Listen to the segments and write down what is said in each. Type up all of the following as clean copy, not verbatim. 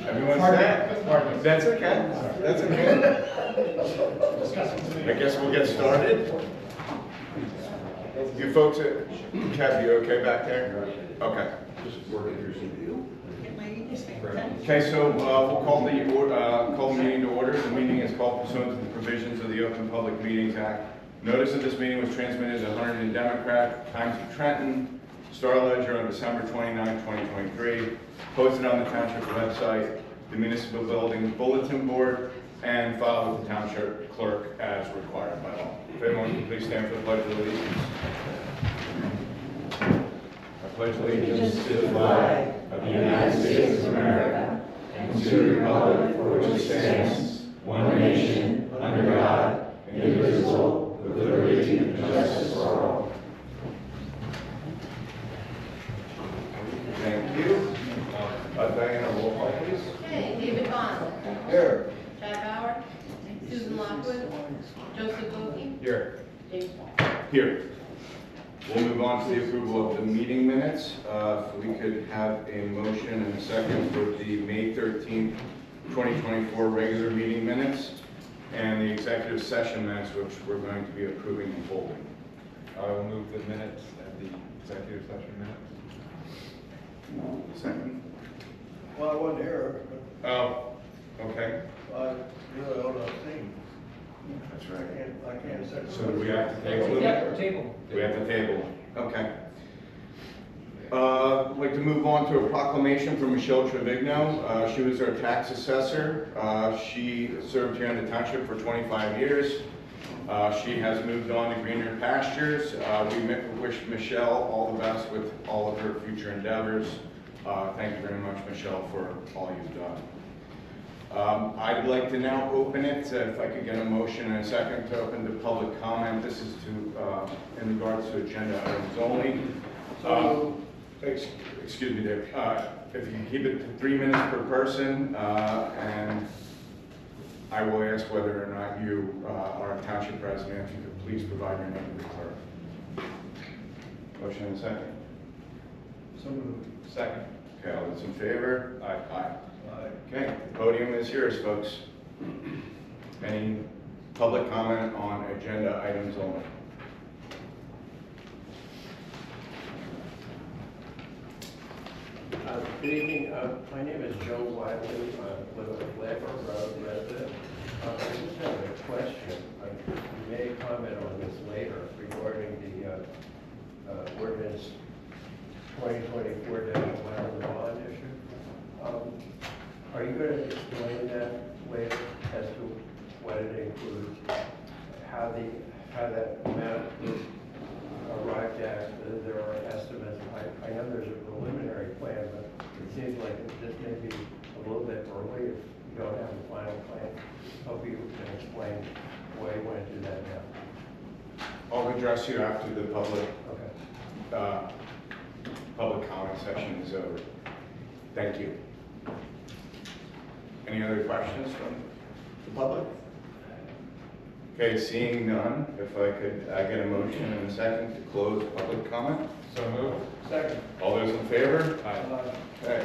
Everyone's set? That's okay. That's okay. I guess we'll get started. You folks at Kev, you okay back there? Okay. Okay, so we'll call the meeting to order. The meeting is called pursuant to the provisions of the Open Public Meetings Act. Notice of this meeting was transmitted to 100 Democrat, Times of Trenton, Star Ledger on December 29, 2023, posted on the township website, the municipal building bulletin board, and filed with the township clerk as required by law. If everyone can please stand for the Pledge of Allegiance. I pledge allegiance to the flag of the United States of America and to the republic for which it stands, one nation, under God, indivisible, with liberty and justice for all. Thank you. Diana, roll call, please. Okay, David Bond. Here. Chad Bauer. Susan Lockwood. Joseph Bogie. Here. James Paul. Here. We'll move on to the approval of the meeting minutes. If we could have a motion and a second for the May 13th, 2024 regular meeting minutes and the executive session minutes, which we're going to be approving and holding. I will move the minutes and the executive session minutes. Second. Well, I wasn't here, Oh, okay. but I really ought to have seen. That's I right. can't say. So do we have to table it? Table. We have to table. Okay. I'd like to move on to a proclamation from Michelle Trevigno. She was our tax assessor. She served here in the township for 25 years. She has moved on to greener pastures. We wish Michelle all the best with all of her future endeavors. Thank you very much, Michelle, for all you've done. I'd like to now open it, if I could get a motion and a second to open to public comment. This is to, in regards to agenda items only. Excuse me, Dave. If you can keep it to 3 minutes per person, and I will ask whether or not you are a township president. If you could please provide your name to the clerk. Motion and a second. So moved. Second. Okay, all those in favor? Aye. Aye. Okay, the podium is yours, folks. Any public comment on agenda items only? Good evening. My name is Joe Wiley. I live at Blackbird Road, resident. I just have a question. You may comment on this later regarding the ordinance 2024-11 bond issue. Are you going to explain that later as to what it includes, how that amount is arrived at? There are estimates. I know there's a preliminary plan, but it seems like this may be a little bit early if you don't have a final plan. Hope you can explain why you want to do that now. I'll address you after the public Okay. public comment session is over. Thank you. Any other questions from the public? Okay, seeing none, if I could get a motion and a second to close public comment. So moved. Second. All those in favor? Aye. Okay.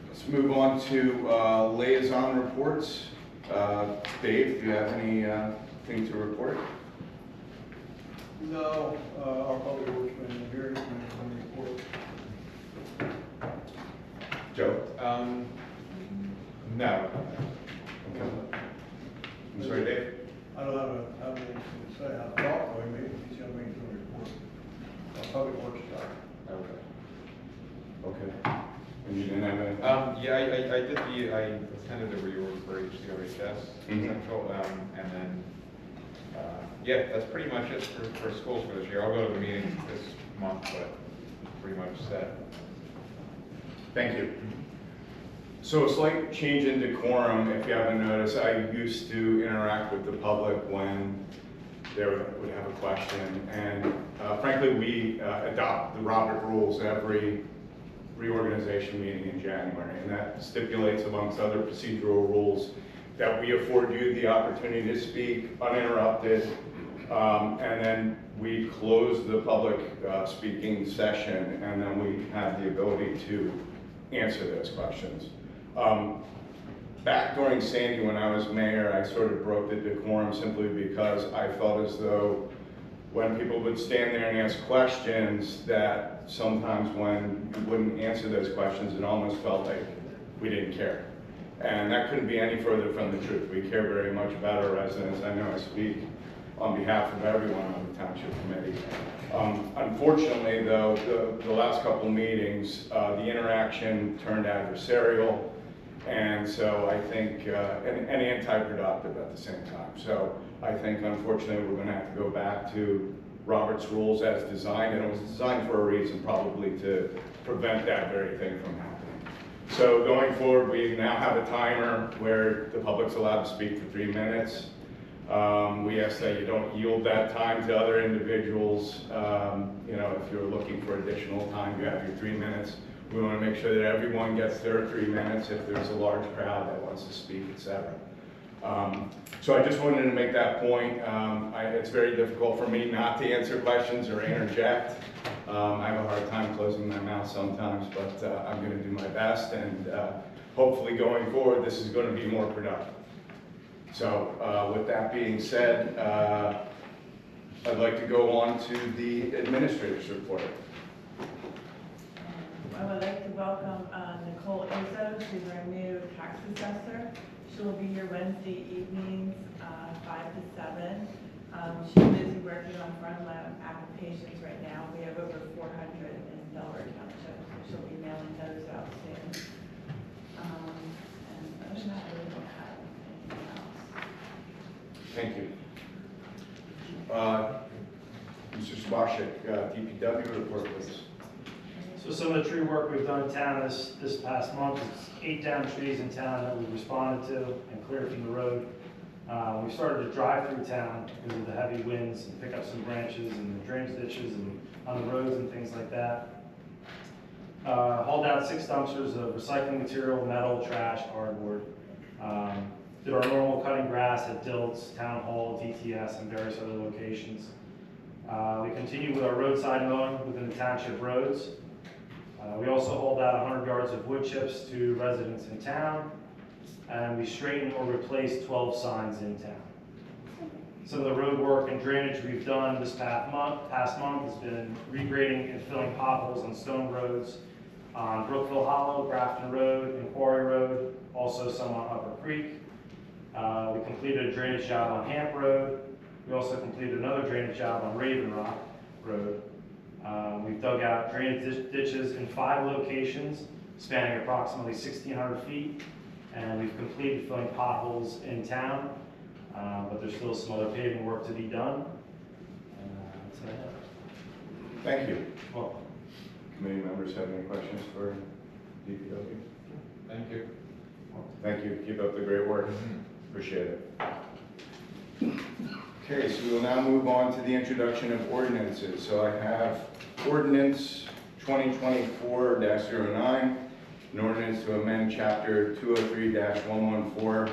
Let's move on to liaison reports. Dave, do you have anything to report? No, our public works been here, report. Joe? No. Okay. I'm sorry, Dave? I don't have anything to say. I thought we maybe he's going to make some report. Our public works stuff. Okay. Okay. And you didn't have anything? Yeah, I attended the reorg for HCOHS Central, and then, yeah, that's pretty much it for schools for this year. I'll go to the meeting this month, but pretty much set. Thank you. So a slight change in decorum, if you haven't noticed. I used to interact with the public when they would have a question, and frankly, we adopt the Robert rules every reorganization meeting in January, and that stipulates, amongst other procedural rules, that we afford you the opportunity to speak uninterrupted, and then we closed the public speaking session, and then we had the ability to answer those questions. Back during Sandy, when I was mayor, I sort of broke the decorum simply because I felt as though when people would stand there and ask questions, that sometimes when you wouldn't answer those questions, it almost felt like we didn't care. And that couldn't be any further from the truth. We care very much about our residents. I know I speak on behalf of everyone on the Township Committee. Unfortunately, though, the last couple meetings, the interaction turned adversarial, and so I think, and anti-productive at the same time. So I think, unfortunately, we're going to have to go back to Robert's rules as designed, and it was designed for a reason, probably to prevent that very thing from happening. So going forward, we now have a timer where the public's allowed to speak for 3 minutes. We ask that you don't yield that time to other individuals. You know, if you're looking for additional time, you have your 3 minutes. We want to make sure that everyone gets their 3 minutes if there's a large crowd that wants to speak, etc. So I just wanted to make that point. It's very difficult for me not to answer questions or interject. I have a hard time closing my mouth sometimes, but I'm going to do my best, and hopefully going forward, this is going to be more productive. So with that being said, I'd like to go on to the administrator's report. I would like to welcome Nicole Izzo, she's our new tax assessor. She'll be here Wednesday evenings, 5 to 7. She's busy working on front-load applications right now. We have over 400 in Delaware Township, so she'll be mailing those out soon. And other than that, I really don't have anything else. Thank you. Mr. Spashik, DPW report, please. So some of the tree work we've done in town this past month is 8 down trees in town that we responded to and cleared from the road. We started to drive through town because of the heavy winds and pick up some branches and the drainage ditches and on the roads and things like that. Hauled out 6 dumpsters of recycling material, metal, trash, cardboard. Did our normal cutting grass at Dilt's, Town Hall, DTS, and various other locations. We continued with our roadside mowing within the township roads. We also hauled out 100 yards of wood chips to residents in town, and we straightened or replaced 12 signs in town. Some of the road work and drainage we've done this past month has been regrading and filling potholes on stone roads on Brookville Hollow, Grafton Road, and Quarry Road, also some on Upper Creek. We completed a drainage job on Hamp Road. We also completed another drainage job on Raven Rock Road. We've dug out drainage ditches in 5 locations, spanning approximately 1,600 feet, and we've completed filling potholes in town, but there's still some other paving work to be done. That's it. Thank you. Well, Committee members have any questions for DPW? Thank you. Thank you. Keep up the great work. Appreciate it. Okay, so we will now move on to the introduction of ordinances. So I have ordinance 2024-09, an ordinance to amend chapter 203-114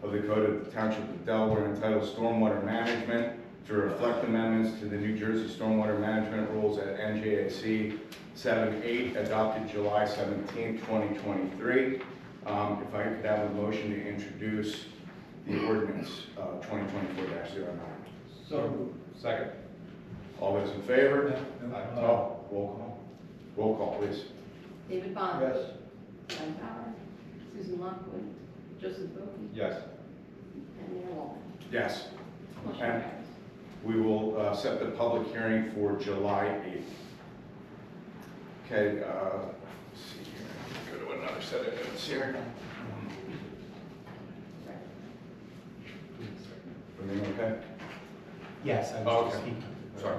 of the Code of the Township of Delaware entitled Stormwater Management to reflect amendments to the New Jersey Stormwater Management Rules at NJAC 7-8 adopted July 17, 2023. If I could have a motion to introduce the ordinance 2024-09. So, Second. All those in favor? Aye. Oh, roll call. Roll call, please. David Bond. yes. John Fowler. Susan Lockwood. Joseph Bogie. Yes. And Mayor Walton. Yes. Motion And carries. we will set the public hearing for July 8th. Okay, let's see here. Go to another set of notes here. Everything okay? Yes, I Oh, was just okay. speaking. Sorry.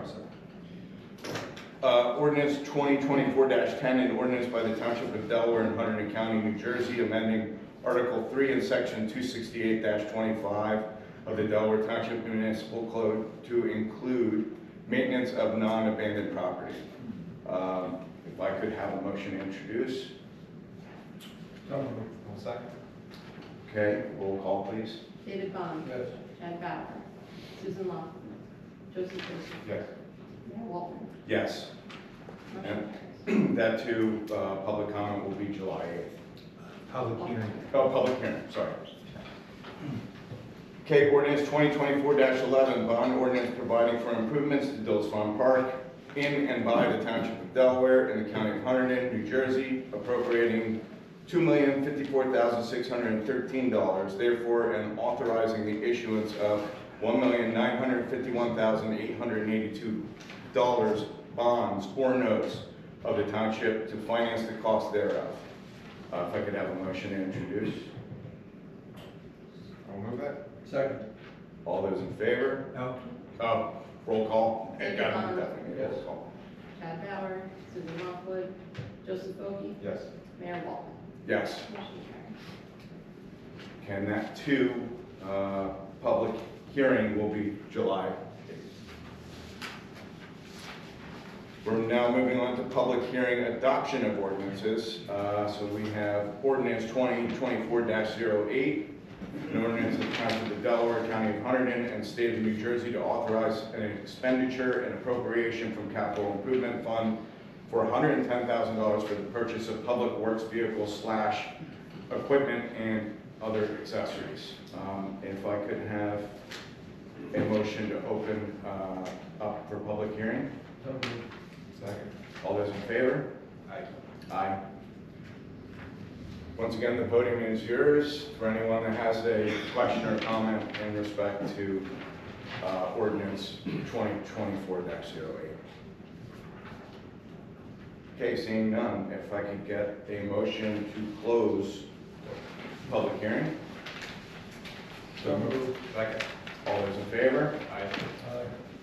Ordinance 2024-10, an ordinance by the Township of Delaware and Hunterdon County, New Jersey, amending Article 3 and Section 268-25 of the Delaware Township Municipal Code to include maintenance of non-abandoned property. If I could have a motion to introduce. So moved. One second. Okay, roll call, please. David Bond. Yes. John Fowler. Susan Lockwood. Joseph Bogie. Yes. Mayor Walton. Yes. Motion And that too, public comment will be July 8th. Public hearing. Oh, public hearing, sorry. Okay, ordinance 2024-11, bond ordinance providing for improvements to Dills Farm Park in and by the Township of Delaware in the County of Hunterdon, New Jersey, appropriating $2,054,613, therefore, and authorizing the issuance of $1,951,882 bonds or notes of the township to finance the cost thereof. If I could have a motion to introduce. I'll move that. Second. All those in favor? No. Oh, roll call. David Got it, Bond. definitely, Yes. roll call. Chad Bauer, Susan Lockwood, Joseph Bogie, Yes. Mayor Walton. Yes. Motion carries. And that too, public hearing will be July 8th. We're now moving on to public hearing adoption of ordinances. So we have ordinance 2024-08, an ordinance of the Township of Delaware, County of Hunterdon, and State of New Jersey to authorize an expenditure and appropriation from Capital Improvement Fund for $110,000 for the purchase of public works vehicles / equipment and other accessories. If I could have a motion to open up for public hearing. Second. All those in favor? Aye. Aye. Once again, the voting is yours. For anyone that has a question or comment in respect to ordinance 2024-08. Okay, seeing none, if I could get a motion to close public hearing. So moved. Second. All those in favor? Aye.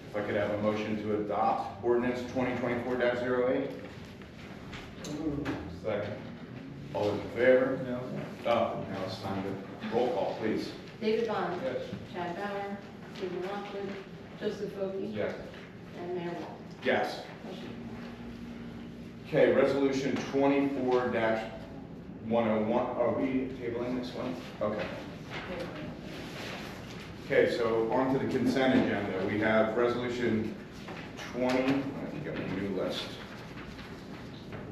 If I could have a motion to adopt ordinance 2024-08. Second. All those in favor? No. Oh, now it's time to roll call, please. David Bond. Yes. Chad Bauer, Susan Lockwood, Joseph Bogie. Yes. And Mayor Walton. Yes. Motion Okay, resolution 24-101. Are we tabling this one? Okay. Okay, so on to the consent agenda. We have resolution 20, I think I have a new list.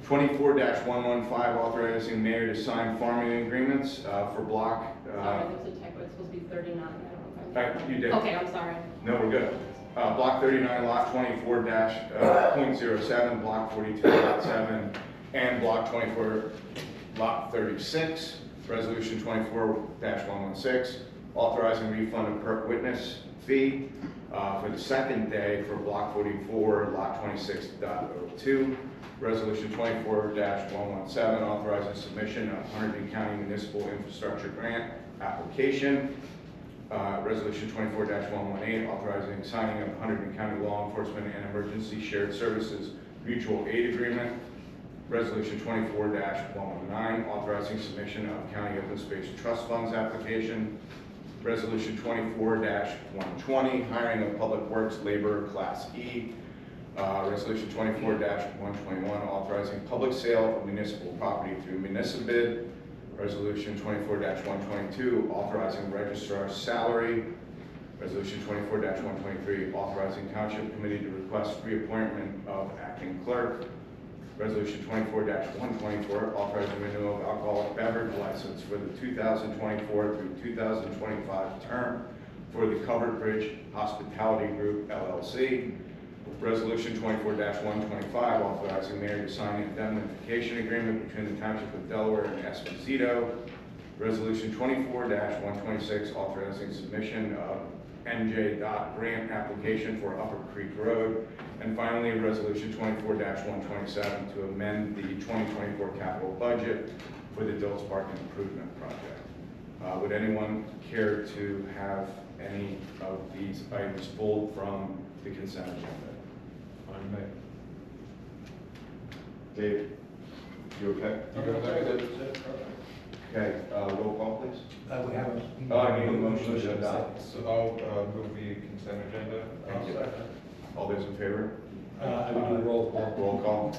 24-115, authorizing mayor to sign farming agreements for block. Sorry, there's a typo, it's supposed to be 39. I don't know if I'm- You did. Okay, I'm sorry. No, we're good. Block 39, lot 24-.07, block 42, lot 7, and block 24, lot 36. Resolution 24-116, authorizing refund of per witness fee for the second day for block 44, lot 26.02. Resolution 24-117, authorizing submission of Hunterdon County Municipal Infrastructure Grant application. Resolution 24-118, authorizing signing of Hunterdon County Law Enforcement and Emergency Shared Services Mutual Aid Agreement. Resolution 24-119, authorizing submission of County Open Space Trust Funds application. Resolution 24-120, hiring of Public Works Labor Class E. Resolution 24-121, authorizing public sale of municipal property through municipal. Resolution 24-122, authorizing registrar's salary. Resolution 24-123, authorizing township committee to request reappointment of acting clerk. Resolution 24-124, authorizing renewal of alcoholic beverage license for the 2024 through 2025 term for the Covered Bridge Hospitality Group LLC. Resolution 24-125, authorizing mayor to sign an indemnification agreement between the Township of Delaware and Esposito. Resolution 24-126, authorizing submission of NJ grant application for Upper Creek Road. And finally, Resolution 24-127 to amend the 2024 capital budget for the Dills Park Improvement Project. Would anyone care to have any of these items pulled from the consent agenda? On me. Dave, you okay? Okay. Okay, roll call, please. We have a. I need a motion to adopt. So I'll move the consent agenda. Thank you. All those in favor? I would do roll call. Roll call.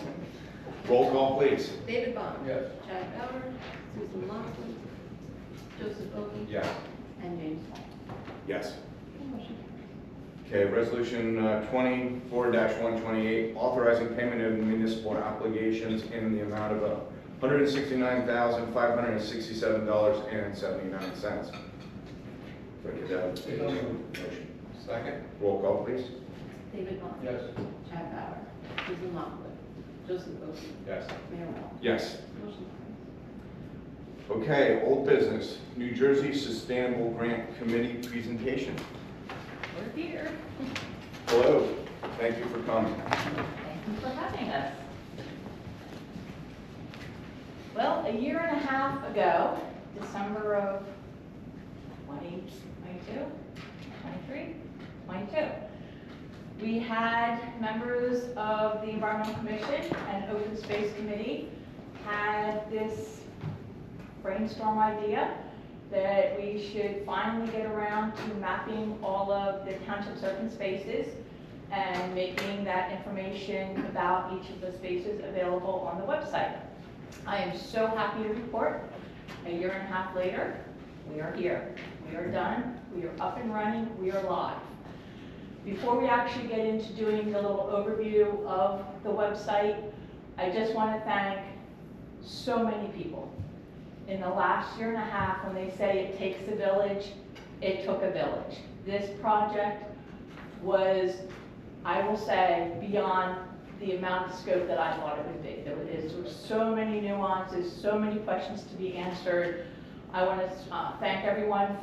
Roll call, please. David Bond. Yes. Chad Bauer, Susan Lockwood, Joseph Bogie. Yes. And James Walton. Yes. Motion Okay, resolution 24-128, authorizing payment of municipal obligations in the amount of $169,567.79. Motion. Second? Roll call, please. David Bond. Yes. Chad Bauer. Susan Lockwood. Joseph Bogie. Yes. Mayor Melham. Yes. Motion Okay, old business, New Jersey Sustainable Grant Committee presentation. We're here. Hello, thank you for coming. Thank you for having us. Well, a year and a half ago, December of 2022, 23, 22, we had members of the Environmental Commission and Open Space Committee had this brainstorm idea that we should finally get around to mapping all of the township's open spaces and making that information about each of the spaces available on the website. I am so happy to report, a year and a half later, we are here. We are done, we are up and running, we are live. Before we actually get into doing the little overview of the website, I just want to thank so many people. In the last year and a half, when they say it takes a village, it took a village. This project was, I will say, beyond the amount of scope that I thought it would be. There were so many nuances, so many questions to be answered. I want to thank everyone from